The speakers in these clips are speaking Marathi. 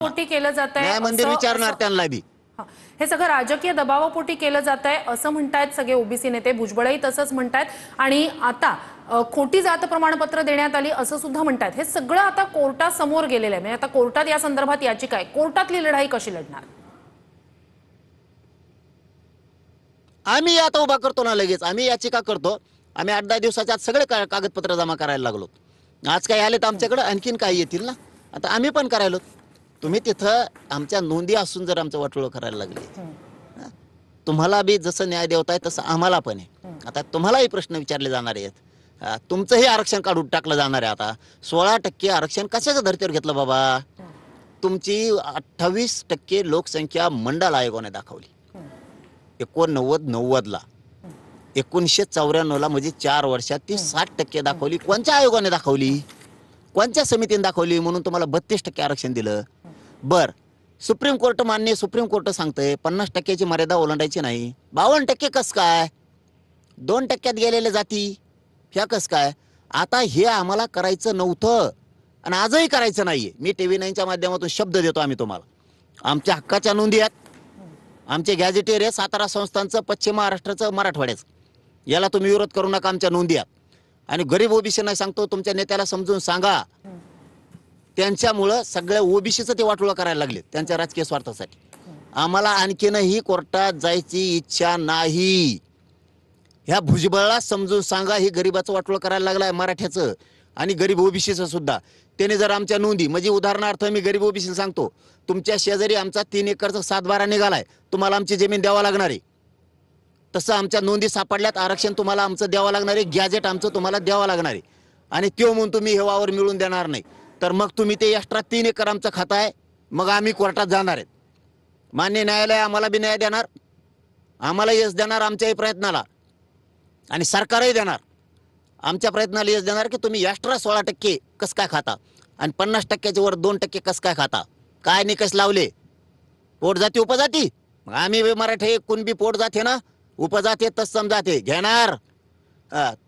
पोटी केलं जात आहे न्याय मंदिर विचारणार त्यांना बी. हे सगळं राजकीय दबावापोटी केलं जात आहे असं म्हणतायत सगळे ओबीसी नेते. भुजबळही तसंच म्हणतायत आणि आता खोटी जात प्रमाणपत्र देण्यात आली असं सुद्धा म्हणतायत. हे सगळं आता कोर्टासमोर गेलेलं आहे. म्हणजे आता कोर्टात या संदर्भात याचिका आहे. कोर्टातली लढाई कशी लढणार? आम्ही आता उभा करतो ना, लगेच आम्ही याचिका करतो. आम्ही 8-10 दिवसाच्या आत सगळे कागदपत्र जमा करायला लागलो. आज काय आले तर आमच्याकडे आणखीन काय येतील ना, आता आम्ही पण करायलो. तुम्ही तिथं आमच्या नोंदी असून जर आमचं वाटोळं करायला लागले, तुम्हाला बी जसं न्याय देवताय तसं आम्हाला पण आहे. आता तुम्हालाही प्रश्न विचारले जाणार आहेत. तुमचंही आरक्षण काढून टाकलं जाणार आहे. आता 16% आरक्षण कशाच्या धर्तीवर घेतलं बाबा? तुमची 28% लोकसंख्या मंडल आयोगाने दाखवली 89-90ला. 1994ला म्हणजे 4 वर्षात ती 60% दाखवली. कोणत्या आयोगाने दाखवली? कोणत्या समितीने दाखवली? म्हणून तुम्हाला 32% आरक्षण दिलं. बर, सुप्रीम कोर्ट मान्य, सुप्रीम कोर्ट सांगतंय 50%ची मर्यादा ओलांडायची नाही. 52% कस काय? 2% गेलेल्या जाती ह्या कस काय? आता हे आम्हाला करायचं नव्हतं आणि आजही करायचं नाहीये. मी TV9च्या माध्यमातून शब्द देतो. आम्ही तुम्हाला आमच्या हक्काच्या नोंदी आहेत. आमचे गॅजेटियर आहे सातारा संस्थांचं, पश्चिम महाराष्ट्राचं, मराठवाड्याचं. याला तुम्ही विरोध करू नका. आमच्या नोंदी आहेत. आणि गरीब ओबीसींना सांगतो, तुमच्या नेत्याला समजून सांगा. त्यांच्यामुळं सगळ्या ओबीसीचं ते वाटोळं करायला लागले त्यांच्या राजकीय स्वार्थासाठी. आम्हाला आणखीनही कोर्टात जायची इच्छा नाही. ह्या भुजबळला समजून सांगा, ही गरीबाचं वाटोळं करायला लागलाय मराठ्याचं आणि गरीब ओबीसीचं सुद्धा. त्याने जर आमच्या नोंदी, म्हणजे उदाहरणार्थ मी गरीब ओबीसीला सांगतो, तुमच्या शेजारी आमचा 3 एकरचा 7-12 निघालाय, तुम्हाला आमची जमीन द्यावा लागणार आहे. तसं आमच्या नोंदी सापडल्यात, आरक्षण तुम्हाला आमचं द्यावं लागणार आहे, गॅजेट आमचं तुम्हाला द्यावं लागणार आहे. आणि त्यो म्हणून तुम्ही हे वावर मिळून देणार नाही, तर मग तुम्ही ते एक्स्ट्रा 3 एकर आमचं खाताय, मग आम्ही कोर्टात जाणार आहेत. मान्य न्यायालय आम्हाला बी न्याय देणार, आम्हाला यश देणार आमच्याही प्रयत्नाला, आणि सरकारही देणार आमच्या प्रयत्नाला यश देणार की तुम्ही एक्स्ट्रा 16% कस काय खाता आणि 50%च्या वर 2% कस काय खाता. काय निकष लावले? पोट जाती उपजाती. मग आम्ही मराठी कुणबी पोट जाते ना, उपजाते तत्सम जाते घेणार.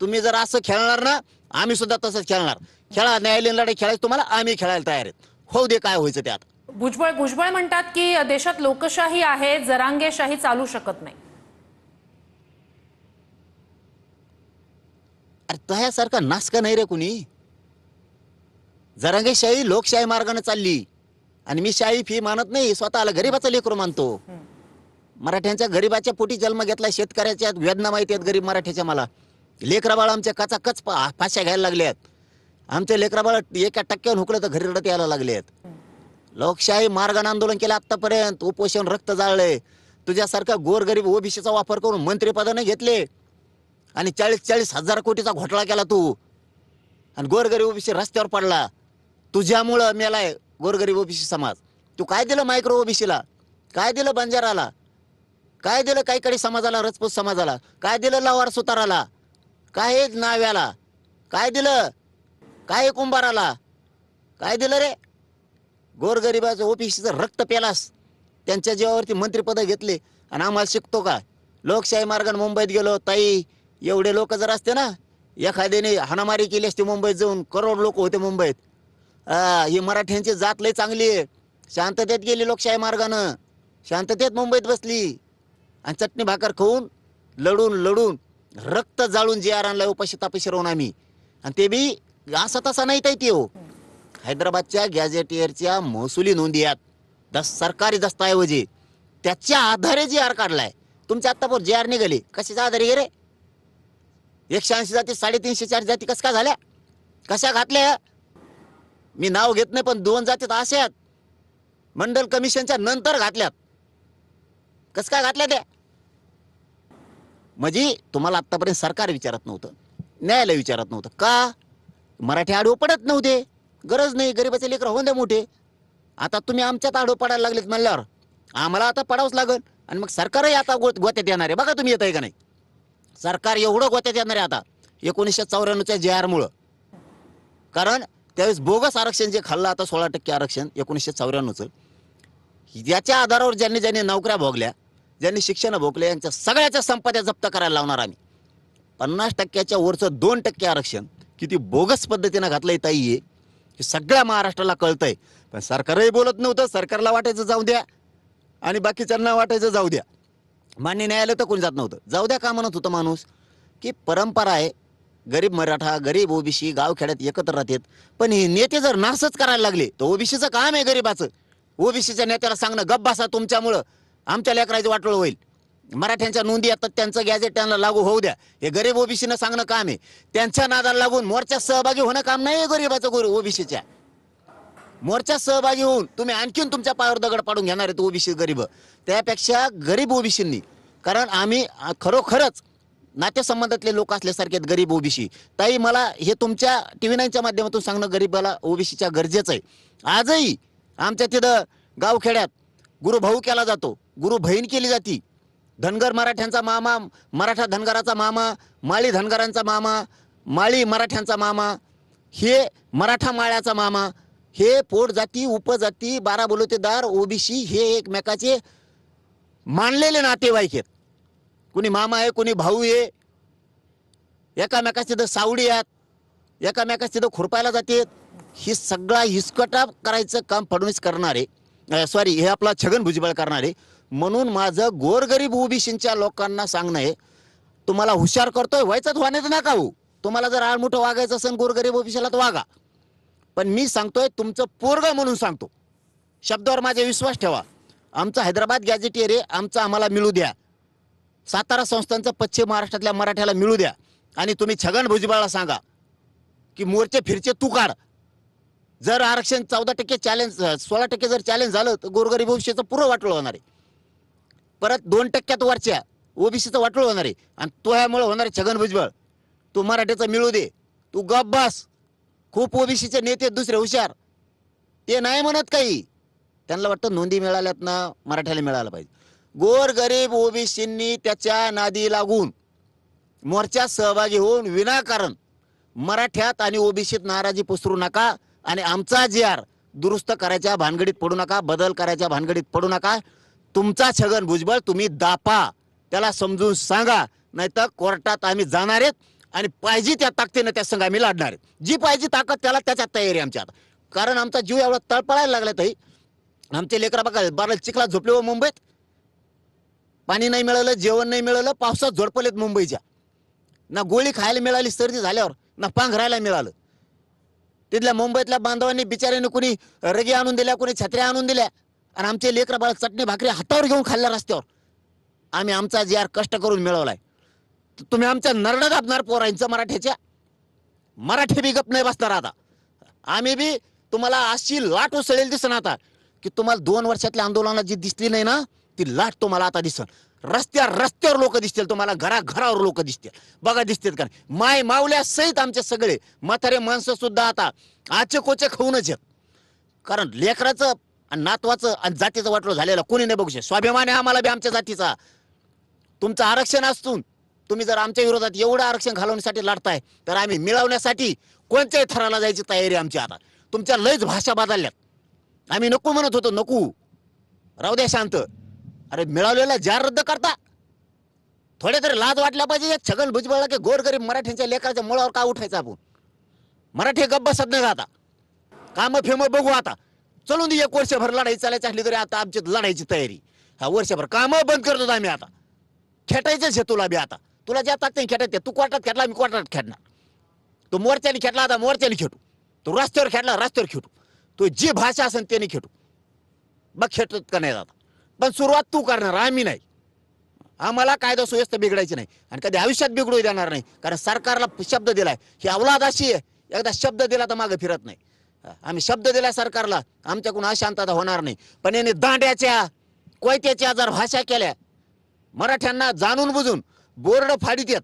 तुम्ही जर असं खेळणार ना, आम्ही सुद्धा तसंच खेळणार. खेळा, न्यायालयीन लढाई खेळायची तुम्हाला, आम्ही खेळायला तयार आहेत. होऊ दे काय व्हायचं त्यात. भुजबळ म्हणतात की देशात लोकशाही आहे, जरांगेशाही चालू शकत नाही. अरे तह्यासारखा नासका नाही रे कुणी. जरांगेशाही लोकशाही मार्गाने चालली आणि मी शाही फी मानत नाही. स्वतःला गरीबाचं लेकरू मानतो. मराठ्यांच्या गरीबाच्या पोटी जन्म घेतला. शेतकऱ्याच्या वेदना माहिती आहेत गरीब मराठ्याच्या. मला लेकरा बाळ आमच्या कचाकच फाश्या घ्यायला लागले आहेत. आमचे लेकरा बाळ 1% हुकलं तर घरी रडत यायला लागले आहेत. लोकशाही मार्गाने आंदोलन केलं आतापर्यंत, उपोषण, रक्त जाळले. तुझ्यासारखा गोरगरीब ओबीसीचा वापर करून मंत्रिपदाने घेतले आणि 40-40 हजार कोटीचा घोटाळा केला तू, आणि गोरगरीब ओबीसी रस्त्यावर पडला. तुझ्यामुळं मेलाय गोरगरीब ओबीसी समाज. तू काय दिलं मायक्रो ओबीसीला? काय दिलं बंजाराला? काय दिलं काहीकडे समाजाला, राजपूत समाजाला? काय दिलं लवार सुताराला? काय नाव्याला? काय दिलं? काय कुंभाराला? काय दिलं रे? गोरगरिबाचं ओबीसीचं रक्त पेलास. त्यांच्या जीवावरती मंत्रिपद घेतले आणि आम्हाला शिकतो का? लोकशाही मार्गाने मुंबईत गेलो. ताई, एवढे लोक जर असते ना, एखाद्याने हाणामारी केली असते मुंबईत जाऊन, करोड लोक होते मुंबईत. ही मराठ्यांची जात लय चांगली आहे. शांततेत गेली लोकशाही मार्गानं, शांततेत मुंबईत बसली आणि चटणी भाकर खाऊन लढून रक्त जाळून जे आणलाय उपाशी तापाशी राहून आम्ही. आणि ते बी असा तसा नाही ताई. ते हैदराबादच्या गॅजेटियरच्या महसुली नोंदी आहेत, सरकारी दस्तऐवजी, त्याच्या आधारे जी आर काढलाय. तुमच्या आत्तापर्यंत जे आर निघाली कशाच्या आधारे गे रे? 180 जाती 350-4 जाती कस काय झाल्या? कशा घातल्या? मी नाव घेत नाही, पण 2 जातीत अशा आहेत मंडल कमिशनच्या नंतर घातल्यात. कस काय घातल्या त्या? म्हणजे तुम्हाला आतापर्यंत सरकार विचारत नव्हतं, न्यायालय विचारत नव्हतं का? मराठी आडवे पडत नव्हते. गरज नाही, गरीबाचे लेकर होऊन द्या मोठे. आता तुम्ही आमच्यात आडवे पडायला लागलेत म्हणल्यावर आम्हाला आता पडावंच लागल. आणि मग सरकारही आता गोत्यात येणार आहे. बघा तुम्ही येत आहे का नाही? सरकार एवढं गोत्यात येणार आहे आता 1994च्या JR मुळे. कारण त्यावेळेस बोगस आरक्षण जे खाल्लं, आता 16% आरक्षण 1994चं, याच्या आधारावर ज्यांनी नोकऱ्या भोगल्या, ज्यांनी शिक्षण भोगले, यांच्या सगळ्याच्या संपत्त्या जप्त करायला लावणार आम्ही. 50%च्या वरचं 2% आरक्षण किती बोगस पद्धतीने घातलंय ताई, हे सगळ्या महाराष्ट्राला कळतंय. पण सरकारही बोलत नव्हतं. सरकारला वाटायचं जाऊ द्या आणि बाकीच्यांना वाटायचं जाऊ द्या. मान्य न्यायालय तर कोणी जात नव्हतं. जाऊ द्या का म्हणत होतं माणूस की परंपरा आहे, गरीब मराठा गरीब ओबीसी गावखेड्यात एकत्र राहतात. पण हे नेते जर नासच करायला लागले तर ओबीसीचं काम आहे गरीबाचं. ओबीसीच्या नेत्याला सांगणं गप बसा, तुमच्यामुळं आमच्या लेकराचं वाटोळ होईल, मराठ्यांच्या नोंदी येतात त्यांचं गॅजेट त्यांना लागू होऊ द्या, हे गरीब ओबीसीनं सांगणं काम आहे. त्यांच्या नादाला लागून मोर्चात सहभागी होणं काम नाही गरीबाचं. ओबीसीच्या मोर्चात सहभागी होऊन तुम्ही आणखीन तुमच्या पायावर दगड पाडून घेणार आहेत ओबीसी गरीब. त्यापेक्षा गरीब ओबीसींनी, कारण आम्ही खरोखरच नातेसंबंधातले लोक असल्यासारखे आहेत गरीब ओबीसी. ताई मला हे तुमच्या TV 9च्या माध्यमातून सांगणं गरीबाला ओबीसीच्या गरजेचं आहे. आजही आमच्या तिथं गावखेड्यात गुरुभाऊ केला जातो, गुरु बहीण केली जाती. धनगर मराठ्यांचा मामा, मराठा धनगराचा मामा, माळी धनगरांचा मामा, माळी मराठ्यांचा मामा, हे मराठा माळ्याचा मामा, हे पोट जाती उपजाती 12 बलुतेदार ओबीसी हे एकमेकाचे मानलेले नातेवाईक आहेत. कुणी मामा आहे, कुणी भाऊ आहे, एकामेकाच्या तिथं सावडी आहेत, एकामेकाच्या तिथं खुरपायला जाते. ही सगळा हिसकटा करायचं काम फडणवीस करणार आहे, सॉरी हे आपला छगन भुजबळ करणार आहे. म्हणून माझं गोरगरीब ओबीसीच्या लोकांना सांगणं आहे, तुम्हाला हुशार करतोय व्हायचं होण्याचं नका हो. तुम्हाला जर आळमुठं वागायचं असेल गोरगरीब ओबीसीला तर वागा. पण मी सांगतोय तुमचं पोरग म्हणून सांगतो, शब्दावर माझा विश्वास ठेवा. आमचा हैदराबाद गॅजेटियर आहे, आमचा आम्हाला मिळू द्या. सातारा संस्थांचं पश्चिम महाराष्ट्रातल्या मराठ्याला मिळू द्या. आणि तुम्ही छगन भुजबळला सांगा की मोर्चे फिरचे तू काढ. जर आरक्षण 14% चॅलेंज 16% जर चॅलेंज झालं तर गोरगरीब ओबीसीचं पुरं वाटोळ होणार आहे. परत 2% वरच्या ओबीसीचं वाटोळ होणार आहे. आणि तो ह्यामुळे होणार आहे छगन भुजबळ. तू मराठ्याचं मिळू दे, तू गप बस. खूप ओबीसीचे नेते दुसरे हुशार, ते नाही म्हणत काही. त्यांना वाटतं नोंदी मिळाल्यात ना मराठ्याला मिळालं पाहिजे. गोरगरीब ओबीसींनी त्याच्या नादी लागून मोर्चात सहभागी होऊन विनाकारण मराठ्यात आणि ओबीसीत नाराजी पसरू नका. आणि आमचा GR दुरुस्त करायच्या भानगडीत पडू नका, बदल करायच्या भानगडीत पडू नका. तुमचा छगन भुजबळ तुम्ही दापा, त्याला समजून सांगा, नाहीतर कोर्टात आम्ही जाणार आहेत आणि पाहिजे त्या ताकदीने त्या संघ आम्ही लढणार आहेत. जी पाहिजे ताकद त्याला त्याच्यात तयारी आमची आता. कारण आमचा जीव एवढा तळपळायला लागला. ताई आमचे लेकरा बघा 12 चिखलात झोपले व मुंबईत, पाणी नाही मिळालं, जेवण नाही मिळालं, पावसात झोडपलेत मुंबईच्या. ना गोळी खायला मिळाली सर्दी झाल्यावर, ना पांघरायला मिळालं. तिथल्या मुंबईतल्या बांधवांनी बिचाऱ्याने कुणी रगी आणून दिल्या, कुणी छत्र्या आणून दिल्या, आणि आमचे लेकरा बाळ चटणी भाकरी हातावर घेऊन खाल्ल्या रस्त्यावर. आम्ही आमचा GR कष्ट करून मिळवलाय. तुम्ही आमच्या नरडा दाबणार पोरांचं मराठ्याच्या. मराठी बी गप नाही बसणार आता. आम्ही बी तुम्हाला अशी लाट उसळेल दिसन आता की तुम्हाला 2 वर्षातल्या आंदोलनात जी दिसली नाही ना ती लाट तुम्हाला आता दिसन. रस्त्यावर लोक दिसतील तुम्हाला, घराघरावर लोक दिसतील. बघा दिसतील का माय मावल्या सहित आमचे सगळे म्हातारे माणसं सुद्धा आता आचे कोचे खाऊनच आहेत. कारण लेकराचं आणि नातवाचं आणि जातीचं वाटलं झालेलं कोणी नाही बघू शकत. स्वाभिमान आहे आम्हाला बी आमच्या जातीचा. तुमचं आरक्षण असून तुम्ही जर आमच्या विरोधात एवढं आरक्षण घालवण्यासाठी लढताय तर आम्ही मिळवण्यासाठी कोणत्याही थराला जायची तयारी आमची आता. तुमच्या लयच भाषा बदलल्यात. आम्ही नको म्हणत होतो, नको राहू द्या शांत. अरे मिळवलेला GR रद्द करता, थोडे तरी लाज वाटल्या पाहिजे छगन भुजबळला की गोरगरीब मराठ्यांच्या लेकराच्या मुळावर का उठायचं आपण. मराठी गप्प बसत नाही आता, काम फेम बघू आता. चलून दे 1 वर्षभर लढाई चालायची असली तरी आता आमची लढायची तयारी. हा वर्षभर काम बंद करतो आम्ही आता. खेटायचंच आहे तुला बी आता. तुला ज्या ताकदीने खेटायचं तू कोर्टात खेटला, मी कोर्टात खेटणार. तू मोर्चाने खेटला आता मोर्चाने खेटू, तू रस्त्यावर खेटला रस्त्यावर खेटू, तू जी भाषा असेल त्याने खेटू. बघ खेटत का नाही आता. पण सुरुवात तू करणार, आम्ही नाही. आम्हाला कायदा सुव्यवस्था बिघडायची नाही आणि कधी आयुष्यात बिघडू देणार नाही. कारण सरकारला शब्द दिलाय, ही अवलाद अशी आहे, एकदा शब्द दिला तर मागे फिरत नाही. आम्ही शब्द दिलाय सरकारला, आमच्याकडून अशांतता होणार नाही. पण याने दांड्याच्या कोयत्याच्या जर भाषा केल्या, मराठ्यांना जाणून बुजून बोर्ड फाडीत येत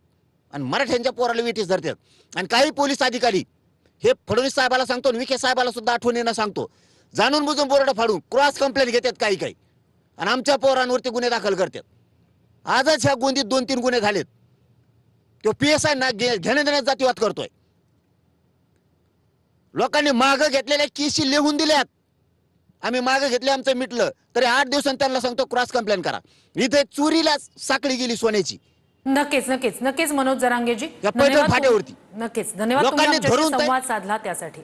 आणि मराठ्यांच्या पोराला विटीस धरतात. आणि काही पोलीस अधिकारी हे फडणवीस साहेबाला सांगतो, विखे साहेबाला सुद्धा आठवणीनं सांगतो, जाणून बुजून बोर्ड फाडून क्रॉस कंप्लेंट घेतात काही आणि आमच्या पोरांवरती गुन्हे दाखल करतात. आजच ह्या गोंदीत 2-3 गुन्हे झालेत. तो PSI ना घेण्या देण्यात जातीवाद करतोय. लोकांनी माग घेतलेल्या केसी लिहून दिल्यात. आम्ही माग घेतले, आमचं मिटलं तरी 8 दिवसांनी त्यांना सांगतो क्रॉस कंप्लेंट करा. इथे चोरीला साखळी गेली सोन्याची. नक्कीच मनोज जरांगेजी, फाट्यावरती नक्कीच धन्यवाद. तुम्ही आमच्याशी संवाद साधला त्यासाठी.